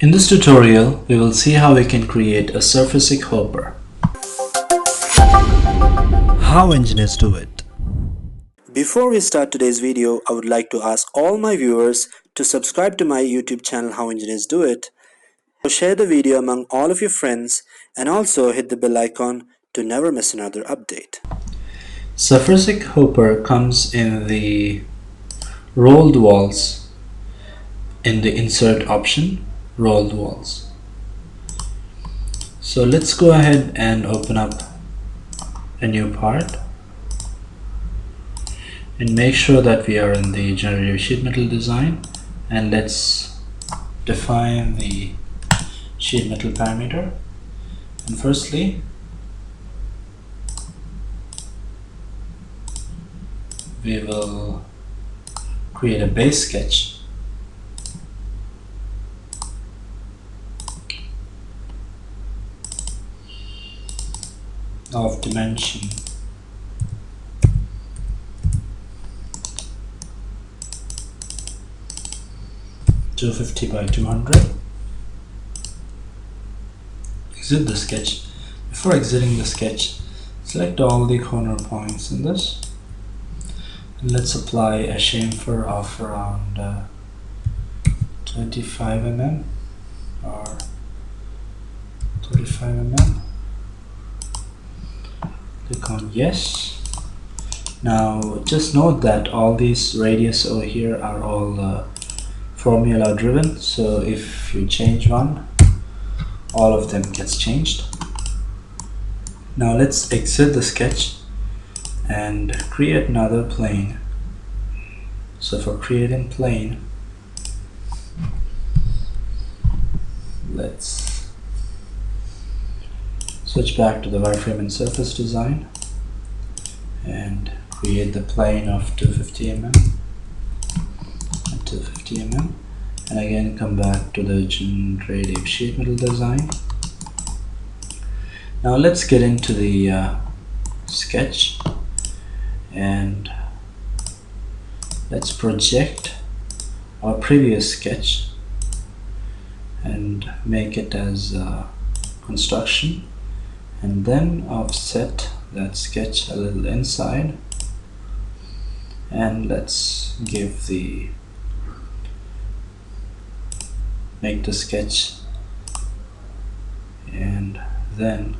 In this tutorial, we will see how we can create a Surfacic Hopper. How engineers do it. Before we start today's video, I would like to ask all my viewers to subscribe to my YouTube channel How Engineers Do It. So share the video among all of your friends and also hit the bell icon to never miss another update. Surfacic Hopper comes in the rolled walls in the insert option, rolled walls. So let's go ahead and open up a new part and make sure that we are in the generative sheet metal design, and let's define the sheet metal parameter. And firstly, we will create a base sketch of dimension 250 by 200. Exit the sketch. Before exiting the sketch, select all the corner points in this, and let's apply a chamfer of around 25 mm or 35 mm. Click on yes. Now just note that all these radius over here are all formula driven, so if you change one, all of them gets changed. Now let's exit the sketch and create another plane. So for creating plane, let's switch back to the wireframe and surface design and create the plane of 250 mm and 250 mm, and again come back to the generative sheet metal design. Now let's get into the sketch and let's project our previous sketch and make it as construction, and then offset that sketch a little inside, and let's make the sketch, and then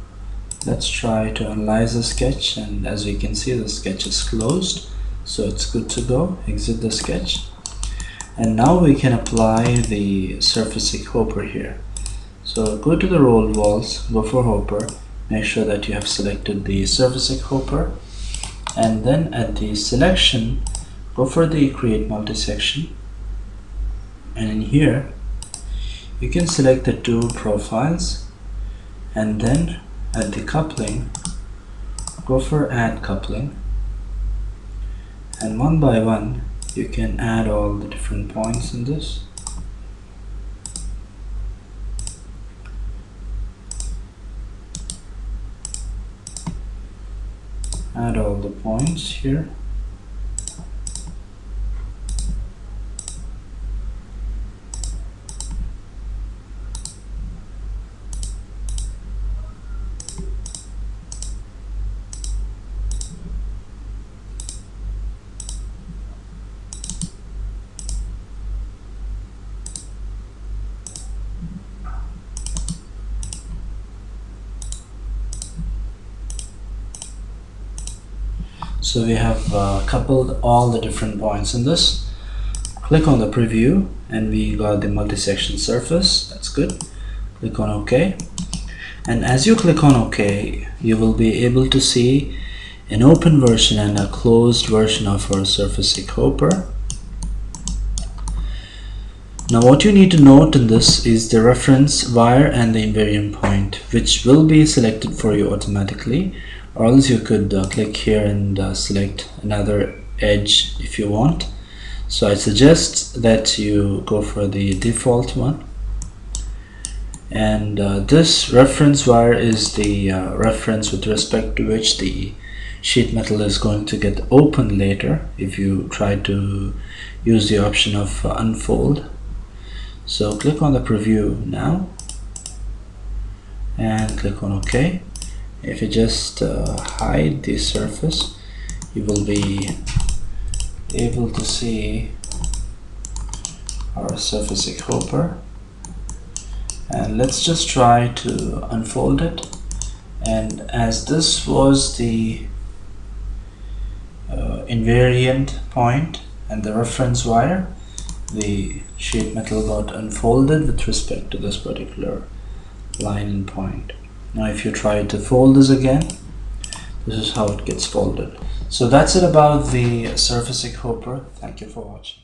let's try to analyze the sketch, and as we can see the sketch is closed, so it's good to go. Exit the sketch, and now we can apply the Surfacic Hopper here. So go to the rolled walls, go for Hopper, make sure that you have selected the Surfacic Hopper, and then at the selection go for the create multi-section, and in here you can select the two profiles, and then at the coupling go for add coupling, and one by one you can add all the different points in this. Add all the points here. So we have coupled all the different points in this. Click on the preview and we got the multi-section surface. That's good. Click on OK, and as you click on OK, you will be able to see an open version and a closed version of our Surfacic Hopper. Now what you need to note in this is the reference wire and the invariant point, which will be selected for you automatically, or else you could click here and select another edge if you want. So I suggest that you go for the default one, and this reference wire is the reference with respect to which the sheet metal is going to get open later if you try to use the option of unfold. So click on the preview now and click on OK. If you just hide the surface, you will be able to see our Surfacic Hopper. And let's just try to unfold it. And as this was the invariant point and the reference wire, the sheet metal got unfolded with respect to this particular line and point. Now if you try to fold this again, this is how it gets folded. So that's it about the Surfacic Hopper. Thank you for watching.